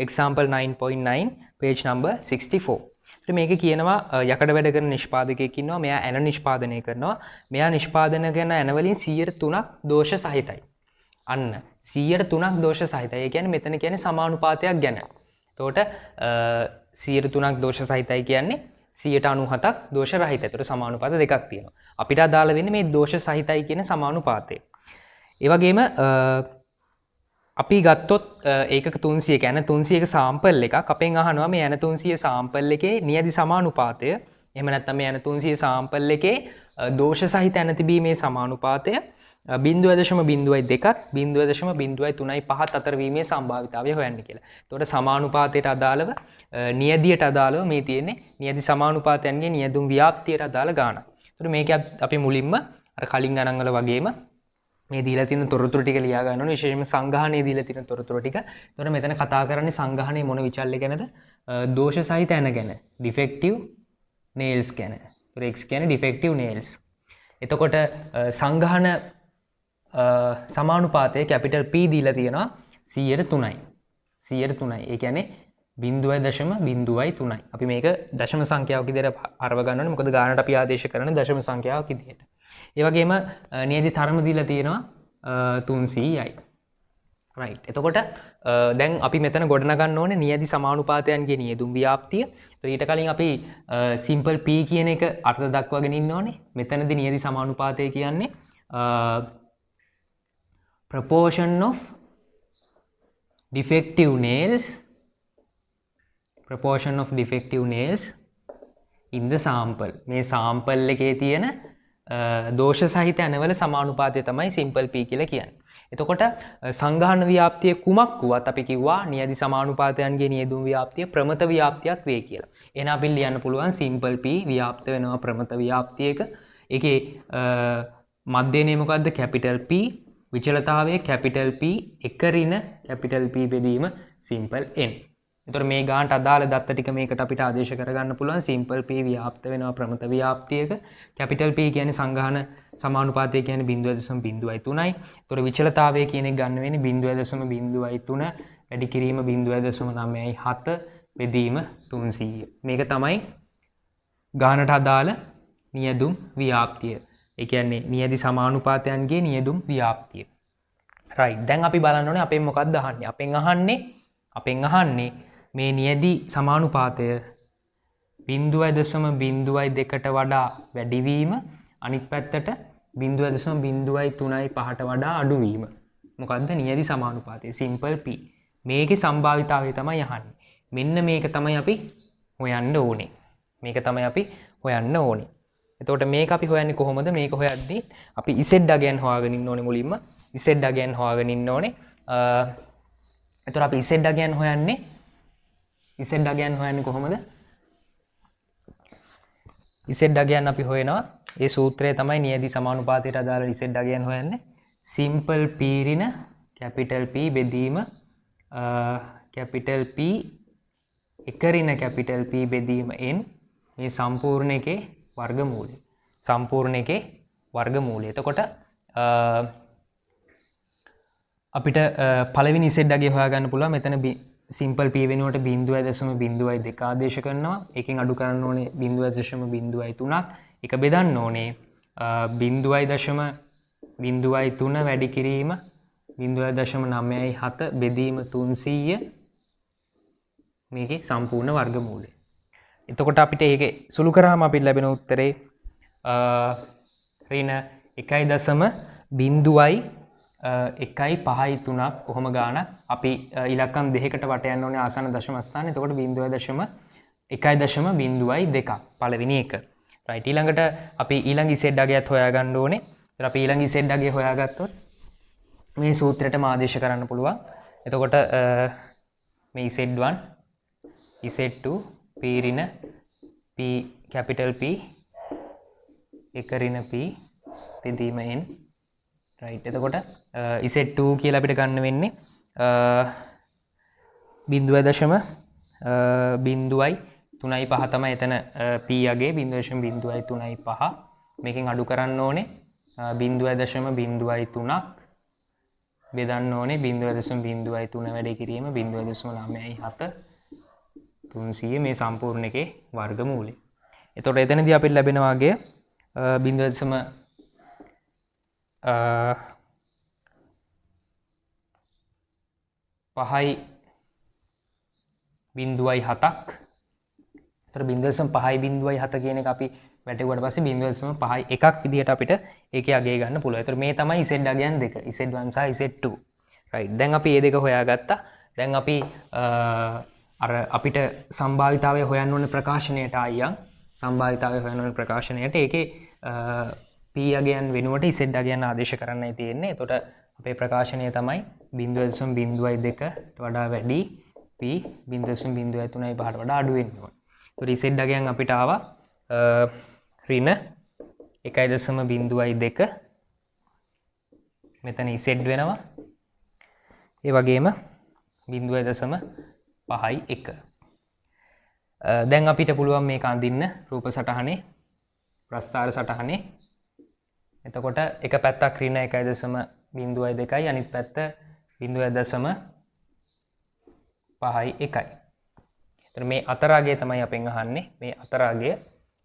example 9.9 page number 64. මේක කියනවා යකඩ වැඩ කරන නිෂ්පාදකයෙක් ඉන්නවා. මෙයා ඇන නිෂ්පාදනය කරනවා. මෙයා නිෂ්පාදනය කරන ඇන වලින් 103ක් දෝෂ සහිතයි. අන්න 103ක් දෝෂ සහිතයි. ඒ කියන්නේ මෙතන කියන්නේ සමානුපාතයක් ගැන. එතකොට 103ක් දෝෂ සහිතයි කියන්නේ 97ක් දෝෂ රහිතයි. එතකොට සමානුපාත දෙකක් තියෙනවා. අපිට අදාළ වෙන්නේ මේ දෝෂ සහිතයි කියන සමානුපාතය. ඒ වගේම අපි ගත්තොත් ඒකක 300 ගැන 300ක සාම්පල් එකක් අපෙන් අහනවා මේ යන 300 සාම්පල් එකේ නියදි සමානුපාතය. එහෙම නැත්නම් මේ යන 300 සාම්පල් එකේ දෝෂ සහිත යන තිබීමේ සමානුපාතය 0.02ක් 0.035 අතර වීමේ සම්භාවිතාවය හොයන්න කියලා. එතකොට සමානුපාතයට අදාළව නියදියට අදාළව මේ තියෙන්නේ නියදි සමානුපාතයන්ගේ නියදුම් ව්‍යාප්තියට අදාළ ගාණක්. එතකොට මේක අපි මුලින්ම අර කලින් ගණන් වල වගේම මේ දීලා තියෙන තොරතුරු ටික ලියා ගන්න ඕනේ. විශේෂයෙන්ම සංගහනයේ දීලා තියෙන තොරතුරු ටික. එතකොට මෙතන කතා කරන්නේ සංගහනයේ මොන විචල්්‍ය ගැනද? දෝෂ සහිත ඇන ගැන. defective nails ගැන. එතකොට x කියන්නේ defective nails. එතකොට සංගහන සමානුපාතය capital P දීලා තියෙනවා 103යි. 103යි. ඒ කියන්නේ 0.03යි. අපි මේක දශම සංඛ්‍යාවක් විදිහට අරව ගන්න ඕනේ. මොකද ගානට අපි ආදේශ කරන දශම සංඛ්‍යාවක් විදිහට. ඒ වගේම නියදි තරම දීලා තියෙනවා 300යි. right. එතකොට දැන් අපි මෙතන ගොඩනගන්න ඕනේ නියදි සමානුපාතයන්ගේ නියදුම් ව්‍යාප්තිය. ඊට කලින් අපි simple p කියන එක අර්ථ දක්වාගෙන ඉන්න ඕනේ. මෙතනදී නියදි සමානුපාතය කියන්නේ proportion of defective nails in the sample. මේ sample එකේ තියෙන දෝෂ සහිත ඇනවල සමානුපාතය තමයි simple p කියලා කියන්නේ. එතකොට සංගහන ව්‍යාප්තිය කුමක් වුවත් අපි කිව්වා නියදි සමානුපාතයන්ගේ නියදුම් ව්‍යාප්තිය ප්‍රමත ව්‍යාප්තියක් වේ කියලා. එහෙනම් අපි ලියන්න පුළුවන් simple p ව්‍යාප්ත වෙනවා ප්‍රමත ව්‍යාප්තියක. ඒකේ මධ්‍යනය මොකද්ද? capital P. විචලතාවය capital P එකරින capital P බෙදීම simple n. එතකොට මේ ගානට අදාළ දත්ත ටික මේකට අපිට ආදේශ කරගන්න පුළුවන්. simple p ව්‍යාප්ත වෙනවා ප්‍රමත ව්‍යාප්තියක. capital P කියන්නේ සංගහන සමානුපාතය කියන්නේ 0.03යි. එතකොට විචලතාවය කියන එක ගන්න වෙන්නේ 0.03 වැඩි කිරීම 0.97 බෙදීම 300. මේක තමයි ගානට අදාළ නියදුම් ව්‍යාප්තිය. ඒ කියන්නේ නියදි සමානුපාතයන්ගේ නියදුම් ව්‍යාප්තිය. right. දැන් අපි බලන්න ඕනේ අපෙන් මොකක්ද අහන්නේ? අපෙන් අහන්නේ මේ නියැදි සමානුපාතය 0.02ට වඩා වැඩිවීම අනිත් පැත්තට 0.03ට වඩා අඩුවීම මොකක්ද නියැදි සමානුපාතය සිම්පල් p මේකේ සම්භාවිතාවය තමයි අහන්නේ මෙන්න මේක තමයි අපි හොයන්න ඕනේ මේක තමයි අපි හොයන්න ඕනේ එතකොට මේක අපි හොයන්නේ කොහොමද මේක හොයද්දී අපි z අගයන් හොයාගෙන ඉන්න ඕනේ මුලින්ම z අගයන් හොයාගෙන ඉන්න ඕනේ එතකොට අපි z අගයන් හොයන්නේ කොහොමද z අගයන් අපි හොයනවා ඒ සූත්‍රය තමයි නියැදි සමානුපාතයට අදාළ z අගයන් හොයන්නේ සිම්පල් p ඍණ කැපිටල් P බෙදීම කැපිටල් P එක ඍණ කැපිටල් P බෙදීම n මේ සම්පූර්ණ එකේ වර්ගමූලය සම්පූර්ණ එකේ වර්ගමූලය එතකොට අපිට පළවෙනි z අගය හොයාගන්න පුළුවන් මෙතන සිම්පල් p වෙනුවට 0.02 ආදේශ කරනවා එකෙන් අඩු කරන්න ඕනේ 0.03ක් එක බෙදන්න ඕනේ 0.03 වැඩි කිරීම 0.97 බෙදීම 300 මේකේ සම්පූර්ණ වර්ගමූලය එතකොට අපිට ඒකේ සුළු කරාම අපිට ලැබෙන උත්තරේ ඍණ 1.0553ක් කොහොම ගානක් අපි ඉලක්කම් දෙකකට වට යන්න ඕනේ ආසන්න දශම ස්ථාන. එතකොට 0.1.02ක් පළවෙනි එක. රයිට් ඊළඟට අපි ඊළඟ z අගයත් හොයාගන්න ඕනේ. ඒතර අපි ඊළඟ z අගය හොයාගත්තොත් මේ සූත්‍රයටම ආදේශ කරන්න පුළුවන්. එතකොට මේ z1 z2 p ඍණ p capital P එක ඍණ p බෙදීම n right එතකොට z2 කියලා අපිට ගන්න වෙන්නේ 0.03.5 තමයි එතන p යගේ 0.03.5 මේකෙන් අඩු කරන්න ඕනේ 0.03ක් බෙදන්න ඕනේ 0.03 වැඩි කිරීම 0.97 300 මේ සම්පූර්ණ එකේ වර්ගමූලය. එතකොට එතනදී අපිට ලැබෙන වාගේ 0.5.7ක්. එතකොට 0.5.7 කියන එක අපි වැටුවට පස්සේ 0.5.1ක් විදිහට අපිට ඒකේ අගය ගන්න පුළුවන්. එතකොට මේ තමයි z අගයන් දෙක. z1 සහ z2. right. දැන් අපි මේ දෙක හොයාගත්තා. දැන් අපි අර අපිට සම්භාවිතාවය හොයන්න ඕනේ ප්‍රකාශනයට අයියන් සම්භාවිතාවය හොයන්න ඕනේ ප්‍රකාශනයට ඒකේ p අගයන් වෙනුවට z අගයන් ආදේශ කරන්නයි තියෙන්නේ. එතකොට අපේ ප්‍රකාශනය තමයි 0.02ට වඩා වැඩි p 0.03.5ට වඩා අඩු වෙන්න ඕනේ. එතකොට z අගයන් අපිට ආවා ඍණ 1.02 මෙතන z වෙනවා. ඒ වගේම 0.51 දැන් අපිට පුළුවන් මේක අඳින්න රූප සටහනේ ප්‍රස්ථාර සටහනේ එතකොට එක පැත්තක් ඍණ 1.02යි අනිත් පැත්ත 0.51යි එතකොට මේ අතර අගය තමයි අපෙන් අහන්නේ මේ අතර අගය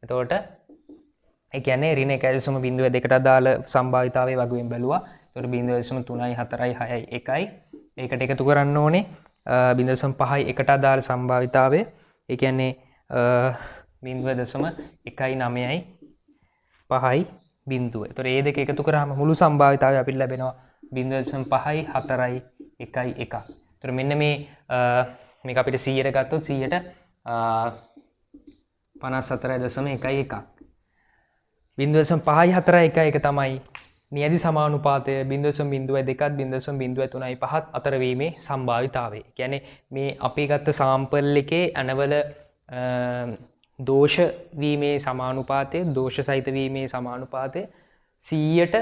එතකොට ඒ කියන්නේ ඍණ 1.02ට අදාළ සම්භාවිතාවයේ වගුවෙන් බැලුවා එතකොට 0.3යි 4යි 6යි 1යි ඒකට එකතු කරන්න ඕනේ 0.5කට අදාළ සම්භාවිතාවය ඒ කියන්නේ 0.199යි 5යි බිඳුව. එතකොට මේ දෙක එකතු කරාම මුළු සම්භාවිතාවය අපිට ලැබෙනවා 0.5යි 4යි 1යි 1. එතකොට මෙන්න මේක අපිට 100ට ගත්තොත් 100ට 54.11ක්. 0.5යි 4යි 1යි තමයි නියැදි සමානුපාතය 0.02ත් 0.03.5ත් අතර වීමේ සම්භාවිතාවය. කියන්නේ මේ අපි ගත්ත සාම්පල් එකේ ඇනවල දෝෂ වීමේ සමානුපාතය දෝෂ සහිත වීමේ සමානුපාතය 100ට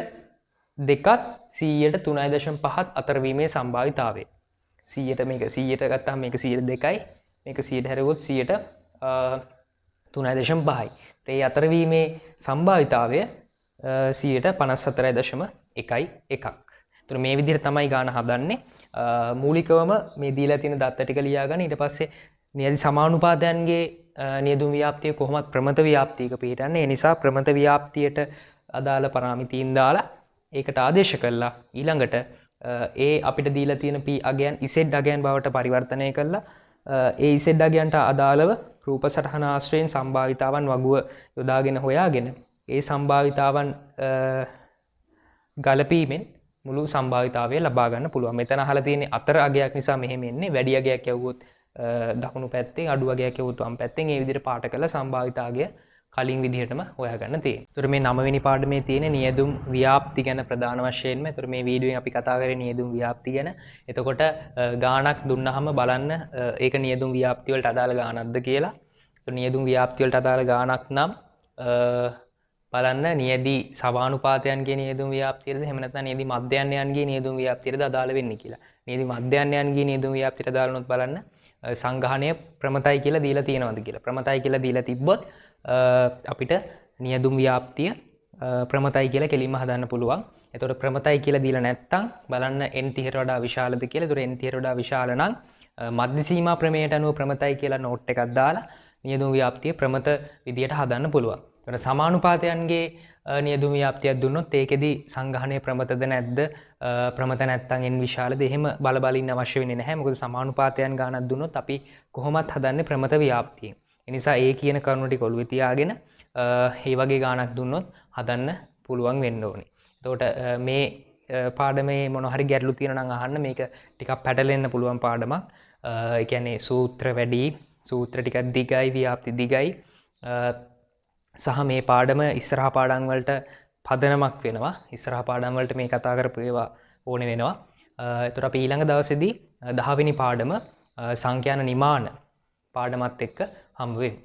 2ත් 100ට 3.5ත් අතර වීමේ සම්භාවිතාවය. 100ට මේක 100ට ගත්තාම මේක 100ට 2යි මේක 100ට හැරෙවොත් 100ට 3.5යි. ඒ අතර වීමේ සම්භාවිතාවය 54.11ක්. එතකොට මේ විදිහට තමයි ගාන හදන්නේ. මූලිකවම මේ දීලා තියෙන දත්ත ටික ලියාගන්න. ඊට පස්සේ නියැදි සමානුපාතයන්ගේ නියදුම් ව්‍යාප්තිය කොහොමත් ප්‍රමත ව්‍යාප්තියක පිටන්නේ. ඒ නිසා ප්‍රමත ව්‍යාප්තියට අදාළ පරාමිතීන් දාලා ඒකට ආදේශ කළා. ඊළඟට ඒ අපිට දීලා තියෙන p අගයන් z අගයන් බවට පරිවර්තනය කළා. ඒ ඉසෙඩ්ඩාගයන්ට අදාළව රූප සටහන ආශ්‍රයෙන් සම්භාවිතාවන් වගුව යොදාගෙන හොයාගෙන ඒ සම්භාවිතාවන් ගලපීමෙන් මුළු සම්භාවිතාවය ලබාගන්න පුළුවන්. මෙතන අහලා තියෙන්නේ අතර අගයක් නිසා මෙහෙම එන්නේ. වැඩි අගයක් යවුවොත් දකුණු පැත්තෙන්, අඩු අගයක් යවුවොත් වම් පැත්තෙන්. ඒ විදිහට පාට කරලා සම්භාවිතාවය කලින් විදිහටම හොයාගන්න තියෙනවා. ඒතර මේ 9 වෙනි පාඩමේ තියෙන නියදුම් ව්‍යාප්ති ගැන ප්‍රධාන වශයෙන්ම. ඒතර මේ වීඩියෝෙන් අපි කතා කරේ නියදුම් ව්‍යාප්ති ගැන. එතකොට ගාණක් දුන්නාම බලන්න ඒක නියදුම් ව්‍යාප්ති වලට අදාළ ගාණක්ද කියලා. ඒතර නියදුම් ව්‍යාප්ති වලට අදාළ ගාණක් නම් බලන්න නියදී සමානුපාතයන්ගේ නියදුම් ව්‍යාප්තියද එහෙම නැත්නම් නියදී මධ්‍යයන්යන්ගේ නියදුම් ව්‍යාප්තියද අදාළ වෙන්නේ කියලා. නියදී මධ්‍යයන්යන්ගේ නියදුම් ව්‍යාප්තියට අදාළ වුණොත් බලන්න සංගහණය ප්‍රමතයි කියලා දීලා තියෙනවද කියලා. ප්‍රමතයි කියලා දීලා තිබ්බොත් අපිට නියදුම් ව්‍යාප්තිය ප්‍රමතයි කියලා කෙලින්ම හදන්න පුළුවන්. එතකොට ප්‍රමතයි කියලා දීලා නැත්නම් බලන්න n 30ට වඩා විශාලද කියලා. එතකොට n 30ට වඩා විශාල නම් මධ්‍ය සීමා ප්‍රමේයට අනුව ප්‍රමතයි කියලා නෝට් එකක් දාලා නියදුම් ව්‍යාප්තිය ප්‍රමත විදියට හදන්න පුළුවන්. එතකොට සමානුපාතයන්ගේ නියදුම් ව්‍යාප්තියක් දුන්නොත් ඒකෙදි සංගහණය ප්‍රමතද නැද්ද ප්‍රමත නැත්නම් n විශාලද එහෙම බල බල ඉන්න අවශ්‍ය වෙන්නේ නැහැ. මොකද සමානුපාතයන් ගානක් දුන්නොත් අපි කොහොමත් හදන්නේ ප්‍රමත ව්‍යාප්තියෙන්. ඒ නිසා ඒ කියන කරුණු ටික ඔළුවේ තියාගෙන මේ වගේ ගානක් දුන්නොත් හදන්න පුළුවන් වෙන්න ඕනේ. එතකොට මේ පාඩමේ මොන හරි ගැටලු තියෙනවා නම් අහන්න. මේක ටිකක් පැටලෙන්න පුළුවන් පාඩමක්. ඒ කියන්නේ සූත්‍ර වැඩි, සූත්‍ර ටිකක් දිගයි, ව්‍යාප්ති දිගයි. සහ මේ පාඩම ඉස්සරහා පාඩම් වලට පදනමක් වෙනවා. ඉස්සරහා පාඩම් වලට මේ කතා කරපු ඒවා ඕනේ වෙනවා. එතකොට අපි ඊළඟ දවසේදී 10 වෙනි පාඩම සංඛ්‍යාන නිමාන පාඩමත් එක්ක හම්බ වෙමු.